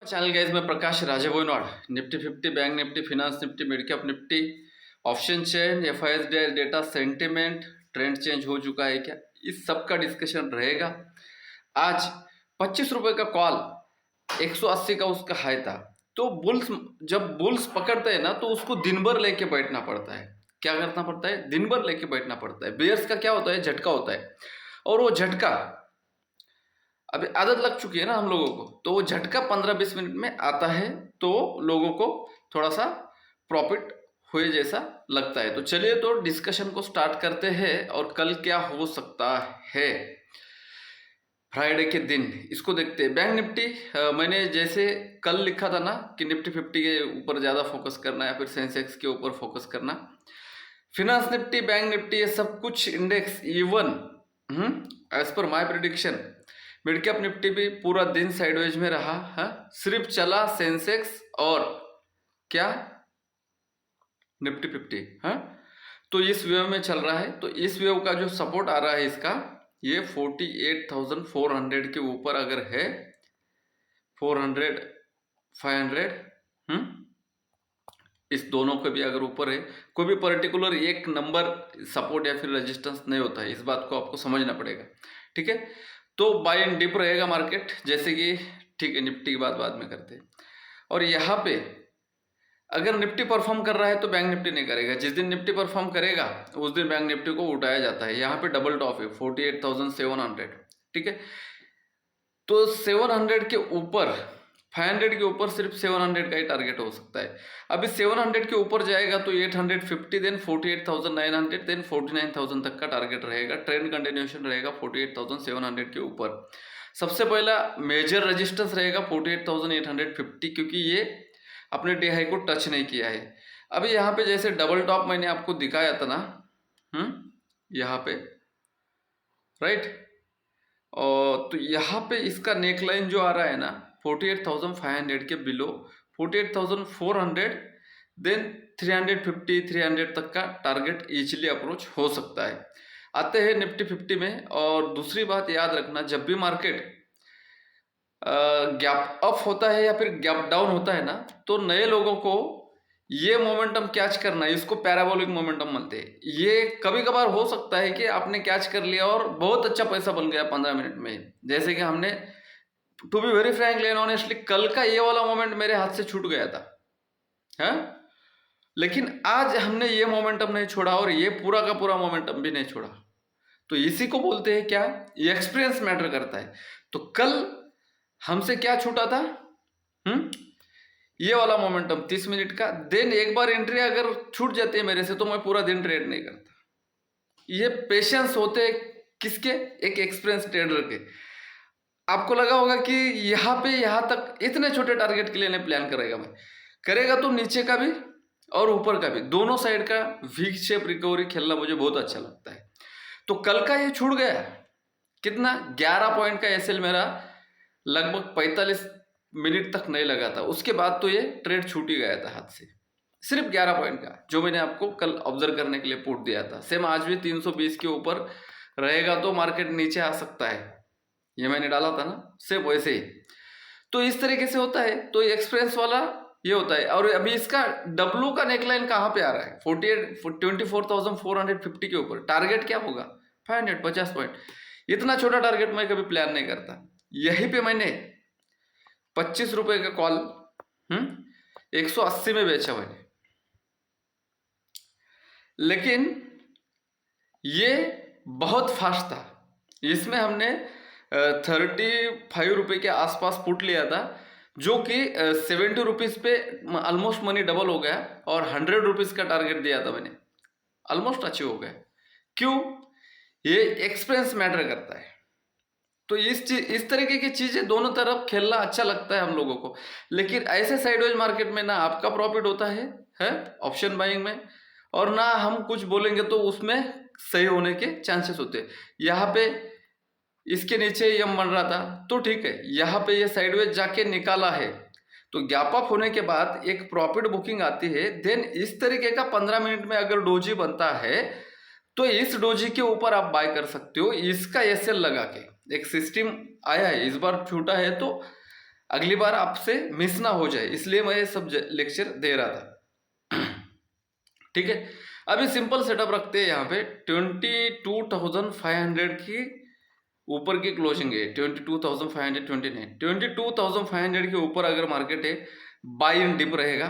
Channel guys, मैं Prakash Rajeboinwad. Nifty 50, bank Nifty, finance Nifty, mid cap Nifty, option chain, FIIs data, sentiment, trend change हो चुका है क्या, इस सब का डिस्कशन रहेगा। आज 25 रुपए का कॉल, 180 का उसका हाई था। तो बुल्स, जब बुल्स पकड़ते हैं ना तो उसको दिन भर लेके बैठना पड़ता है। क्या करना पड़ता है? दिन भर लेके बैठना पड़ता है। बेयर्स का क्या होता है? झटका होता है। और वो झटका अभी आदत लग चुकी है ना हम लोगों को, तो वो झटका 15-20 मिनट में आता है, तो लोगों को थोड़ा सा प्रॉफिट हुए जैसा लगता है। तो चलिए तो डिस्कशन को स्टार्ट करते हैं। और कल क्या हो सकता है फ्राइडे के दिन, इसको देखते हैं। बैंक निफ्टी, मैंने जैसे कल लिखा था ना कि निफ्टी 50 के ऊपर ज़्यादा फोकस करना या फिर सेंसेक्स के ऊपर फोकस करना। फिनांस निफ्टी, बैंक निफ्टी, ये सब कुछ index even as per my prediction. Mid cap Nifty भी पूरा दिन साइडवेज में रहा है। सिर्फ चला सेंसेक्स और क्या, निफ्टी 50 है। तो इस वेव में चल रहा है। तो इस वेव का जो सपोर्ट आ रहा है इसका, ये 48,400 के ऊपर अगर है, 400, 500, इस दोनों के भी अगर ऊपर है, कोई भी पर्टिकुलर एक नंबर सपोर्ट या फिर रेजिस्टेंस नहीं होता है। इस बात को आपको समझना पड़ेगा, ठीक है। तो बाय एंड डिप रहेगा मार्केट, जैसे कि ठीक है, निफ्टी की बात बाद में करते हैं। और यहाँ पे अगर निफ्टी परफॉर्म कर रहा है तो बैंक निफ्टी नहीं करेगा। जिस दिन निफ्टी परफॉर्म करेगा उस दिन बैंक निफ्टी को उठाया जाता है। यहाँ पे डबल टॉप है 48,700, ठीक है। तो 700 के ऊपर, 500 के ऊपर सिर्फ 700 का ही टारगेट हो सकता है। अभी 700 के ऊपर जाएगा तो 850, देन 48,900, देन 49,000 तक का टारगेट रहेगा। ट्रेंड कंटिन्यूएशन रहेगा 48,700 के ऊपर। सबसे पहला मेजर रेजिस्टेंस रहेगा 48,850, क्योंकि ये अपने डे हाई को टच नहीं किया है। अभी यहाँ पे जैसे डबल टॉप मैंने आपको दिखाया था ना, यहाँ पे, राइट। और तो यहाँ पे इसका नेकलाइन जो आ रहा है ना 48,500 के बिलो, 48,400, देन 350, 300 तक का टारगेट इजीली अप्रोच हो सकता है। आते हैं निफ्टी 50 में। और दूसरी बात याद रखना, जब भी मार्केट गैप अप होता है या फिर गैप डाउन होता है ना, तो नए लोगों को ये मोमेंटम कैच करना, इसको पैराबोलिक मोमेंटम बोलते हैं। ये कभी कभार हो सकता है कि आपने कैच कर लिया और बहुत अच्छा पैसा बन गया 15 मिनट में। जैसे कि हमने, to be very frankly and honestly, कल का ये वाला मोमेंट मेरे हाथ से छूट गया था, है? लेकिन आज हमने ये मोमेंटम नहीं छोड़ा और ये पूरा का पूरा मोमेंटम भी नहीं छोड़ा। तो इसी को बोलते हैं क्या, ये एक्सपीरियंस मैटर करता है। तो कल हमसे क्या छूटा था? ये वाला मोमेंटम 30 मिनट का। देन एक बार एंट्री अगर छूट जाती है मेरे से तो मैं पूरा दिन ट्रेड नहीं करता। ये पेशेंस होते किसके? एक एक्सपीरियंस ट्रेडर के। आपको लगा होगा कि यहाँ पे यहाँ तक इतने छोटे टारगेट के लिए नहीं प्लान करेगा मैं, करेगा तो नीचे का भी और ऊपर का भी, दोनों साइड का वी शेप रिकवरी खेलना मुझे बहुत अच्छा लगता है। तो कल का ये छूट गया कितना, 11 पॉइंट का एसएल मेरा लगभग 45 मिनट तक नहीं लगा था। उसके बाद तो ये ट्रेड छूट ही गया था हाथ से, सिर्फ 11 पॉइंट का, जो मैंने आपको कल ऑब्जर्व करने के लिए पुट दिया था। सेम आज भी 320 के ऊपर रहेगा तो मार्केट नीचे आ सकता है, ये मैंने डाला था ना, सिर्फ वैसे ही। तो इस तरीके से होता है। तो एक्सपीरियंस वाला ये होता है। और अभी इसका डब्लू का नेकलाइन कहाँ पे आ रहा है? 24,450 के ऊपर। टारगेट क्या होगा? 500, 50 पॉइंट। इतना छोटा टारगेट मैं कभी प्लान नहीं करता। यहीं पे मैंने 25 रुपए का कॉल 180 में बेचा मैंने। लेकिन ये बहुत फास्ट था। इसमें हमने 35 रुपए के आसपास पुट लिया था, जो कि 70 रुपीज पे ऑलमोस्ट मनी डबल हो गया। और 100 रुपीज का टारगेट दिया था मैंने, ऑलमोस्ट अचीव हो गया। क्यों? ये एक्सपीरियंस मैटर करता है। तो इस तरीके की चीजें दोनों तरफ खेलना अच्छा लगता है हम लोगों को। लेकिन ऐसे साइडवेज मार्केट में ना आपका प्रॉफिट होता है ऑप्शन बाइंग में, और ना हम कुछ बोलेंगे तो उसमें सही होने के चांसेस होते हैं। यहाँ पे इसके नीचे ये बन रहा था तो ठीक है, यहाँ पे ये साइडवेज जाके निकाला है, तो गैप अप होने के बाद एक प्रॉफिट बुकिंग आती है। देन इस तरीके का 15 मिनट में अगर डोजी बनता है तो इस डोजी के ऊपर आप बाय कर सकते हो। इसका एसएल लगा के एक सिस्टम आया है, इस बार छूटा है तो अगली बार आपसे मिस ना हो जाए, इसलिए मैं ये सब लेक्चर दे रहा था। ठीक है, अभी सिंपल सेटअप रखते हैं। यहाँ पे 22,500 की ऊपर की क्लोजिंग है, 22,529, 22,500 के ऊपर अगर मार्केट है, बाय इन डिप रहेगा।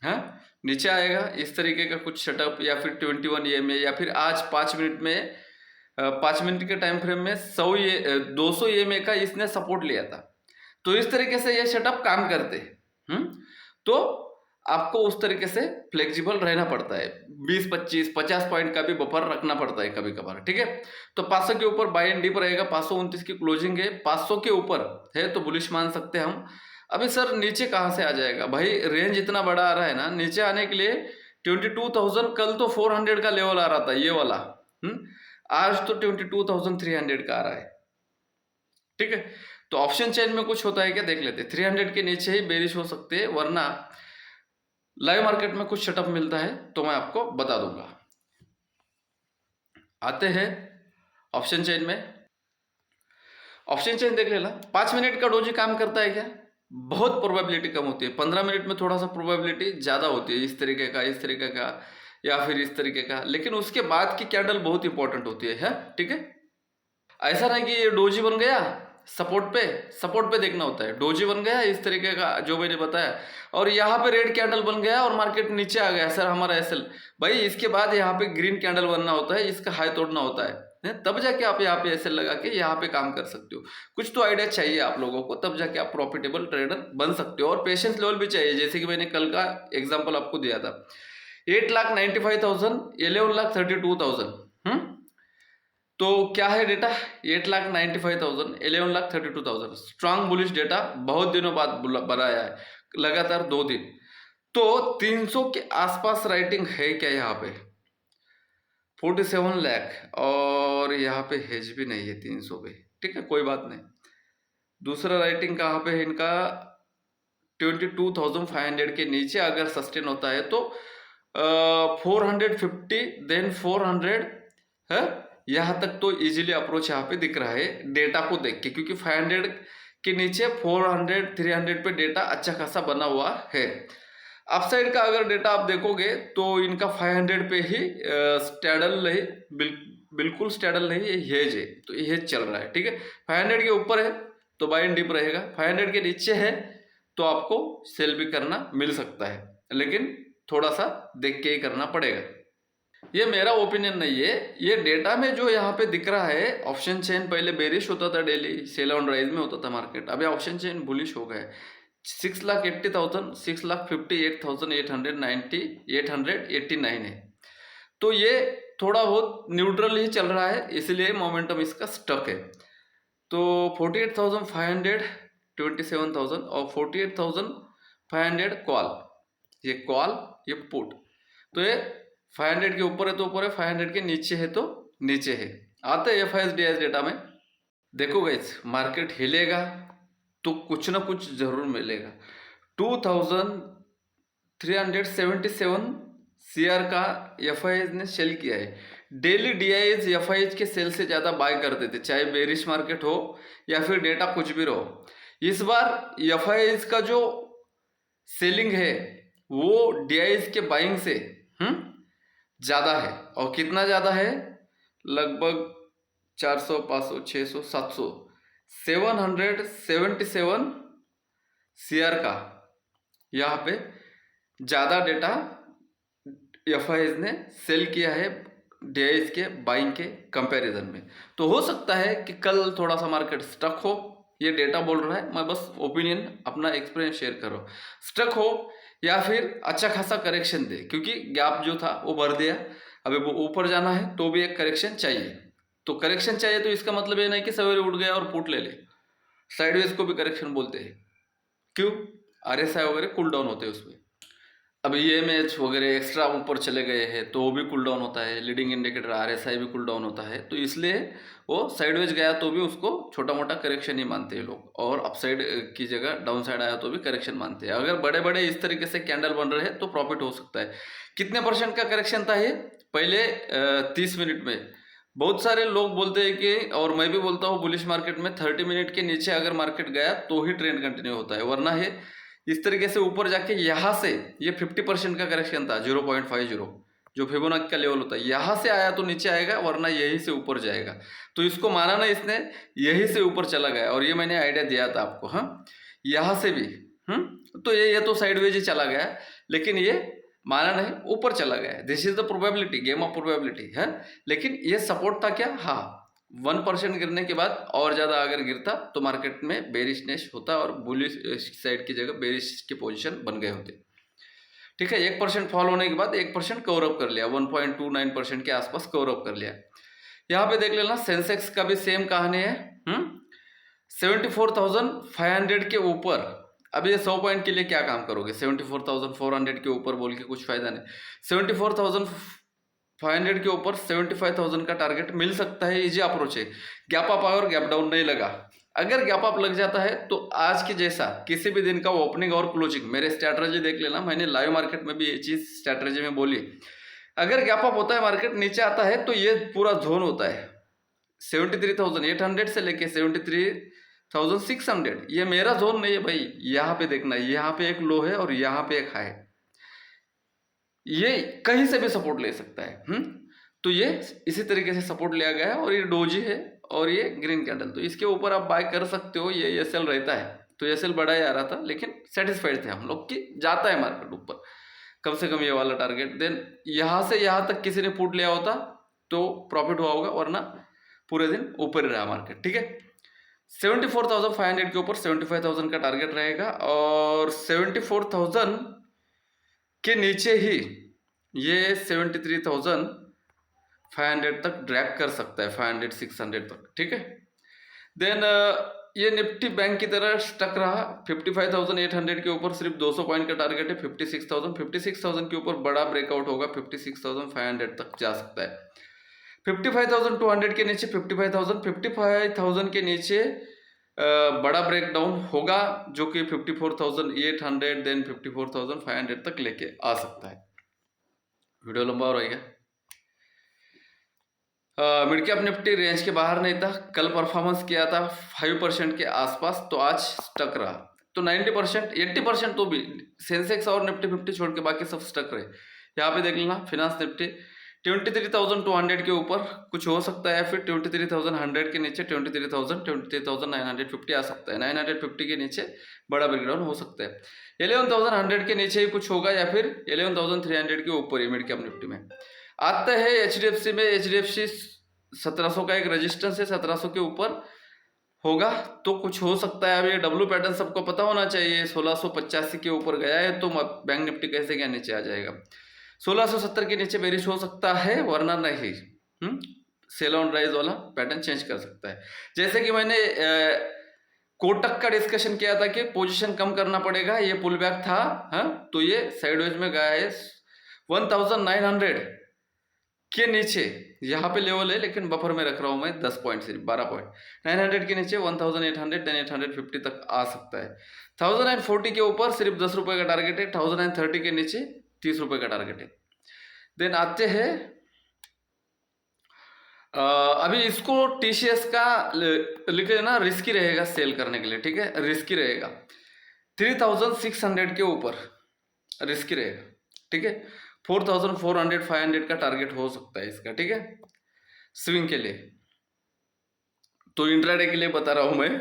हाँ, नीचे आएगा इस तरीके का कुछ सेटअप, या फिर 21 EMA, या फिर आज 5 मिनट में 5 मिनट के टाइम फ्रेम में 200 EMA का इसने सपोर्ट लिया था। तो इस तरीके से ये सेटअप काम करते हैं। तो आपको उस तरीके से फ्लेक्सिबल रहना पड़ता है, 20, 25, 50 पॉइंट का भी बफर रखना पड़ता है कभी कभार। ठीक है, तो 500 के ऊपर बाय एंड डिप रहेगा, 529 की क्लोजिंग है, 500 के ऊपर है तो बुलिश मान सकते हैं हम। अभी सर नीचे कहाँ से आ जाएगा भाई, रेंज इतना बड़ा आ रहा है ना, नीचे आने के लिए 22,000, कल तो 400 का लेवल आ रहा था ये वाला, आज तो 22,300 का आ रहा है। ठीक है, तो ऑप्शन चेन में कुछ होता है क्या, देख लेते हैं। 300 के नीचे ही बेरिश हो सकते हैं, वरना लाइव मार्केट में कुछ सेटअप मिलता है तो मैं आपको बता दूंगा। आते हैं ऑप्शन चेन में। ऑप्शन चेन देख लेना, 5 मिनट का डोजी काम करता है क्या, बहुत प्रोबेबिलिटी कम होती है। 15 मिनट में थोड़ा सा प्रोबेबिलिटी ज़्यादा होती है, इस तरीके का, इस तरीके का, या फिर इस तरीके का। लेकिन उसके बाद की कैंडल बहुत इंपॉर्टेंट होती है। ठीक है, ऐसा नहीं कि ये डोजी बन गया सपोर्ट पे देखना होता है। डोजी बन गया इस तरीके का जो मैंने बताया, और यहाँ पे रेड कैंडल बन गया और मार्केट नीचे आ गया सर हमारा एसएल, भाई इसके बाद यहाँ पे ग्रीन कैंडल बनना होता है, इसका हाई तोड़ना होता है, तब जाके आप यहाँ पे एसएल लगा के यहाँ पे काम कर सकते हो। कुछ तो आइडिया चाहिए आप लोगों को, तब जाके आप प्रॉफिटेबल ट्रेडर बन सकते हो। और पेशेंस लेवल भी चाहिए, जैसे कि मैंने कल का एग्जाम्पल आपको दिया था, 8,95,000, 11,32,000। तो क्या है डेटा, 8,95,000, 11,32,000, स्ट्रांग बुलिश डेटा बहुत दिनों बाद बनाया है, लगातार 2 दिन। तो 300 के आसपास राइटिंग है क्या यहाँ पे, 47 लाख, और यहाँ पे हेज भी नहीं है 300 पे। ठीक है, कोई बात नहीं। दूसरा राइटिंग कहाँ पे है इनका, 22,500 के नीचे अगर सस्टेन होता है तो 450, देन 400 है, यहाँ तक तो इजीली अप्रोच यहाँ पे दिख रहा है डेटा को देख के, क्योंकि 500 के नीचे 400, 300 पे डेटा अच्छा खासा बना हुआ है। अपसाइड का अगर डेटा आप देखोगे तो इनका 500 पे ही स्टैडल नहीं, बिल्कुल स्टैडल नहीं, ये हेज है, तो ये हेज चल रहा है। ठीक है, 500 के ऊपर है तो बाय एंड डिप रहेगा, 500 के नीचे है तो आपको सेल भी करना मिल सकता है, लेकिन थोड़ा सा देख के ही करना पड़ेगा। ये मेरा ओपिनियन नहीं है, ये डेटा में जो यहाँ पे दिख रहा है। ऑप्शन चेन पहले बेरिश होता था, डेली सेल ऑन राइज में होता था मार्केट, अभी ऑप्शन चेन बुलिश हो गया है। 6,80,000, 6,58,890, 889 है, तो ये थोड़ा बहुत न्यूट्रल ही चल रहा है, इसलिए मोमेंटम इसका स्टक है। तो 48,500, 27,000 और 48,500 कॉल, ये कॉल, ये पुट, तो ये 500 के ऊपर है तो ऊपर है, 500 के नीचे है तो नीचे है। आते हैं FIS-DIS डेटा में। देखो गाइस, मार्केट हिलेगा तो कुछ ना कुछ जरूर मिलेगा। 2,377 CR का FIS ने सेल किया है। डेली DIs FIS के सेल से ज़्यादा बाय करते थे, चाहे बेरिश मार्केट हो या फिर डेटा कुछ भी रहो। इस बार FIS का जो सेलिंग है वो DIs के बाइंग से ज़्यादा है। और कितना ज़्यादा है, लगभग 400, 500, 600, 700, 777 CR का यहाँ पे ज़्यादा डेटा FIS ने सेल किया है DIs के बाइंग के कंपैरिजन में। तो हो सकता है कि कल थोड़ा सा मार्केट स्टक हो, ये डेटा बोल रहा है, मैं बस ओपिनियन अपना एक्सपीरियंस शेयर कर रहा हूँ। स्टक हो या फिर अच्छा खासा करेक्शन दे, क्योंकि गैप जो था वो भर दिया, अभी वो ऊपर जाना है तो भी एक करेक्शन चाहिए। तो करेक्शन चाहिए तो इसका मतलब ये नहीं कि सवेरे उठ गया और पुट ले ले, साइडवेज को भी करेक्शन बोलते हैं। क्यों, RSI वगैरह कूल डाउन होते हैं उसमें। अभी EMH वगैरह एक्स्ट्रा ऊपर चले गए हैं तो वो भी कूल डाउन होता है, लीडिंग इंडिकेटर RSI भी कूल डाउन होता है, तो इसलिए वो साइडवेज गया तो भी उसको छोटा मोटा करेक्शन ही मानते हैं लोग, और अपसाइड की जगह डाउन साइड आया तो भी करेक्शन मानते हैं। अगर बड़े बड़े इस तरीके से कैंडल बन रहे हैं तो प्रॉफिट हो सकता है। कितने % का करेक्शन था ये, पहले 30 मिनट में बहुत सारे लोग बोलते हैं कि, और मैं भी बोलता हूँ, बुलिश मार्केट में 30 मिनट के नीचे अगर मार्केट गया तो ही ट्रेंड कंटिन्यू होता है, वरना ये इस तरीके से ऊपर जाके यहाँ से ये 50% का करेक्शन था 0.50, जो फिबोनाची का लेवल होता है, यहाँ से आया तो नीचे आएगा, वरना यही से ऊपर जाएगा। तो इसको माना ना इसने, यही से ऊपर चला गया, और ये मैंने आइडिया दिया था आपको। हाँ, यहाँ से भी तो ये तो साइडवेज ही चला गया, लेकिन ये माना नहीं, ऊपर चला गया। This is the probability, game of probability है। लेकिन ये सपोर्ट था क्या? हाँ, 1% गिरने के बाद और ज्यादा अगर गिरता तो मार्केट में बेरिशनेस होता और बुलिश साइड की जगह बेरिश के पोजीशन बन गए होते। ठीक है, 1% फॉल होने के बाद 1% कवर अप कर लिया, 1.29% के आसपास कवर अप कर लिया। यहाँ पे देख लेना, सेंसेक्स का भी सेम कहानी है। 74,500 के ऊपर, अब ये 100 पॉइंट के लिए क्या काम करोगे? 74,400 के ऊपर बोल के कुछ फायदा नहीं। 74,500 के ऊपर 75,000 का टारगेट मिल सकता है, इजी अप्रोच है। गैप अप और गैप डाउन नहीं लगा। अगर गैप अप लग जाता है तो आज के जैसा किसी भी दिन का ओपनिंग और क्लोजिंग, मेरे स्ट्रैटेजी देख लेना, मैंने लाइव मार्केट में भी ये चीज स्ट्रैटेजी में बोली। अगर गैप अप होता है, मार्केट नीचे आता है, तो ये पूरा जोन होता है 73,800 से लेके 73,600, ये मेरा जोन नहीं है भाई। यहाँ पे देखना, यहाँ पे एक लो है और यहाँ पे एक हाई, ये कहीं से भी सपोर्ट ले सकता है। तो ये इसी तरीके से सपोर्ट लिया गया है, और ये डोजी है और ये ग्रीन कैंडल, तो इसके ऊपर आप बाय कर सकते हो। ये एसएल रहता है, तो एसएल बढ़ा ही आ रहा था, लेकिन सेटिस्फाइड थे हम लोग कि जाता है मार्केट ऊपर, कम से कम ये वाला टारगेट। देन यहाँ से यहाँ तक किसी ने पुट लिया होता तो प्रॉफिट हुआ होगा, वरना पूरे दिन ऊपर ही रहा मार्केट। ठीक है, 74,500 के ऊपर 75,000 का टारगेट रहेगा, और 74,000 के नीचे ही ये 73,500 तक ड्रैग कर सकता है, 500 600 तक। ठीक है, देन ये निफ्टी बैंक की तरह स्टक रहा 55,800 के ऊपर, सिर्फ 200 पॉइंट का टारगेट है। 56,000 के ऊपर बड़ा ब्रेकआउट होगा, 56,500 तक जा सकता है। 55,200 के नीचे 55,000 के नीचे बड़ा ब्रेकडाउन होगा, जो कि 54,800 देन 54,500 तक लेके आ सकता है। वीडियो लंबा हो रहेगा। मिड कैप निफ्टी रेंज के बाहर नहीं था, कल परफॉर्मेंस किया था 5% के आसपास, तो आज स्टक रहा। तो 90% 80% तो भी सेंसेक्स और निफ्टी 50 छोड़ के बाकी सब स्टक रहे। यहाँ पे देख लेना, फिनांस निफ्टी 23,200 के ऊपर कुछ हो सकता है, फिर 23,100 के नीचे 23,950 आ सकता है। 950 के नीचे बड़ा ब्रेकडाउन हो सकता है। 11,100 के नीचे ही कुछ होगा, या फिर 11,300 के ऊपर ही मिड कैप निफ्टी में आता है। HDFC में HDFC 1700 का एक रेजिस्टेंस है, 1700 के ऊपर होगा तो कुछ हो सकता है। अब ये डब्ल्यू पैटर्न सबको पता होना चाहिए, 1685 के ऊपर गया है, तो बैंक निफ्टी कैसे क्या नीचे आ जाएगा? 1670 के नीचे बेरिश हो सकता है, वरना नहीं। सेल ऑन राइज वाला पैटर्न चेंज कर सकता है। जैसे कि मैंने कोटक का डिस्कशन किया था कि पोजीशन कम करना पड़ेगा, ये पुल बैक था। तो ये साइडवेज में गया है 1900 के नीचे, यहाँ पे लेवल है, लेकिन बफर में रख रहा हूं मैं 10 पॉइंट, सिर्फ 12 पॉइंट। 900 के नीचे 1800 देन 850 तक आ सकता है। 1040 के ऊपर सिर्फ 10 रुपए का टारगेट है। 1030 के नीचे 30 रुपए का टारगेट है। देन आते हैं, अभी इसको TCS का लिखे ना, रिस्की रहेगा सेल करने के लिए। ठीक है, रिस्की रहेगा 3600 के ऊपर रिस्की रहेगा। ठीक है, 4,400 500 का टारगेट हो सकता है इसका। ठीक है, स्विंग के लिए। तो इंट्राडे के लिए बता रहा हूं मैं।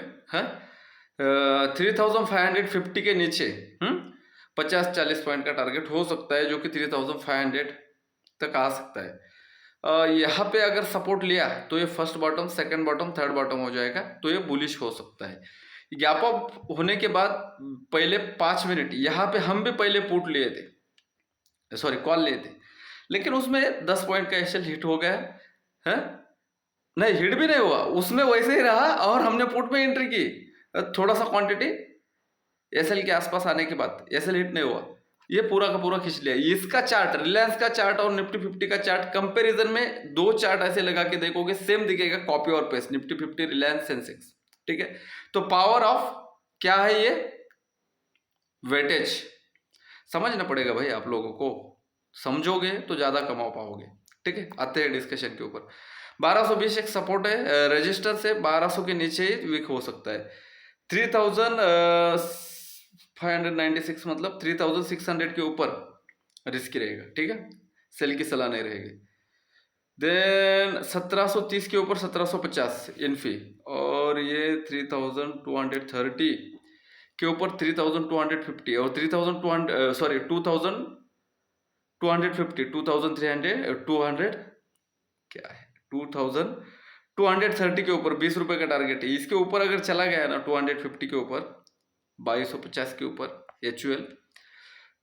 3,550 के नीचे 50-40 पॉइंट का टारगेट हो सकता है, जो कि 3,500 तक आ सकता है। यहाँ पे अगर सपोर्ट लिया तो ये first bottom, second bottom, third bottom हो जाएगा, तो ये बुलिश हो सकता है। गैप अप होने के बाद पहले 5 मिनट यहाँ पे हम भी पहले पुट लिए थे, सॉरी कॉल लिए थे, लेकिन उसमें 10 पॉइंट का एसएल हिट हो गया है। नहीं, हिट भी नहीं हुआ, उसमें वैसे ही रहा, और हमने पुट में एंट्री की थोड़ा सा क्वांटिटी एसएल के आसपास आने के बाद। एसएल हिट नहीं हुआ, ये पूरा का पूरा खींच लिया। इसका चार्ट, रिलायंस का चार्ट और निफ्टी 50 का चार्ट कंपैरिजन में, दो चार्ट ऐसे लगा के देखोगे सेम दिखेगा, कॉपी और पेस्ट, निफ्टी 50 रिलायंस सेंसेक्स। ठीक है, तो पावर ऑफ क्या है, ये वेटेज समझना पड़ेगा भाई आप लोगों को, समझोगे तो ज्यादा कमा पाओगे। ठीक है, आते हैं डिस्कशन के ऊपर। 1220 एक सपोर्ट है, रजिस्टर से 1200 के नीचे ही वीक हो सकता है। 3596 मतलब 3600 के ऊपर रिस्क रहेगा, ठीक है, सेल की सलाह नहीं रहेगी। देन 1730 के ऊपर 1750 इन्फी, और ये 3230 के ऊपर 3250 और 3200 सॉरी 2250 2300 200 क्या है 2230 के ऊपर 20 रुपए का टारगेट है। इसके ऊपर अगर चला गया ना 250 के ऊपर 2250 के ऊपर HUL,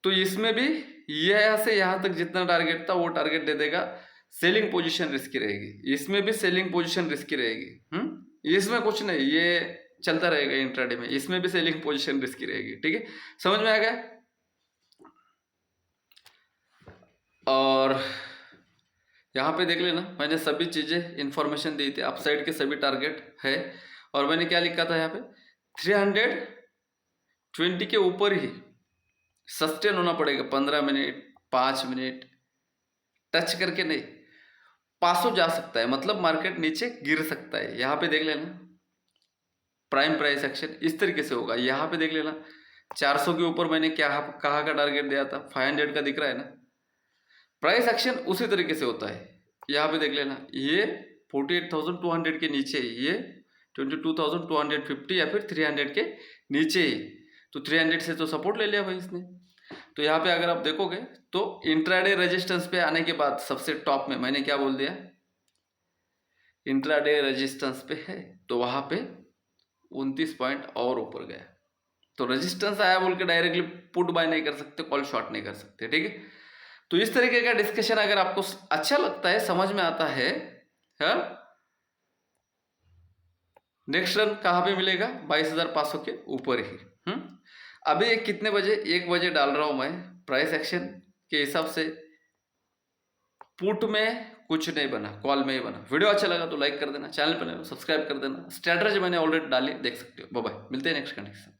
तो इसमें भी यहाँ से यहाँ तक जितना टारगेट था वो टारगेट दे देगा। सेलिंग पोजीशन रिस्की रहेगी, इसमें भी सेलिंग पोजीशन रिस्की रहेगी। इसमें कुछ नहीं, ये चलता रहेगा इंट्राडे में, इसमें भी सेलिंग पोजीशन रिस्की रहेगी, ठीक है, समझ में आ गया। और यहाँ पे देख लेना, मैंने सभी चीजें इंफॉर्मेशन दी थी, अपसाइड के सभी टारगेट है, और मैंने क्या लिखा था यहाँ पे 320 के ऊपर ही सस्टेन होना पड़ेगा, 15 मिनट 5 मिनट टच करके नहीं, पासो जा सकता है, मतलब मार्केट नीचे गिर सकता है। यहाँ पे देख लेना प्राइम प्राइस एक्शन इस तरीके से होगा। यहाँ पे देख लेना 400 के ऊपर मैंने क्या कहा का टारगेट दिया था, 500 का दिख रहा है ना, प्राइस एक्शन उसी तरीके से होता है। यहाँ पे देख लेना ये 48,200 के नीचे, ये 22,250 या फिर 300 के नीचे ही, तो 300 से तो सपोर्ट ले लिया भाई इसने। तो यहाँ पे अगर आप देखोगे तो इंट्राडे रेजिस्टेंस पे आने के बाद सबसे टॉप में मैंने क्या बोल दिया, इंट्राडे रेजिस्टेंस पे है, तो वहां पे 29 पॉइंट और ऊपर गया, तो रेजिस्टेंस आया बोल के डायरेक्टली पुट बाय नहीं कर सकते, कॉल शॉर्ट नहीं कर सकते, ठीक है। तो इस तरीके का डिस्कशन अगर आपको अच्छा लगता है, समझ में आता है, नेक्स्ट रन कहाँ पे मिलेगा 22,500 के ऊपर ही। अभी ये कितने बजे, 1 बजे डाल रहा हूं मैं प्राइस एक्शन के हिसाब से, पुट में कुछ नहीं बना, कॉल में ही बना। वीडियो अच्छा लगा तो लाइक कर देना, चैनल पर सब्सक्राइब कर देना, स्ट्रैटेजी मैंने ऑलरेडी डाली, देख सकते हो। बाय बाय, मिलते हैं नेक्स्ट कंडीशन।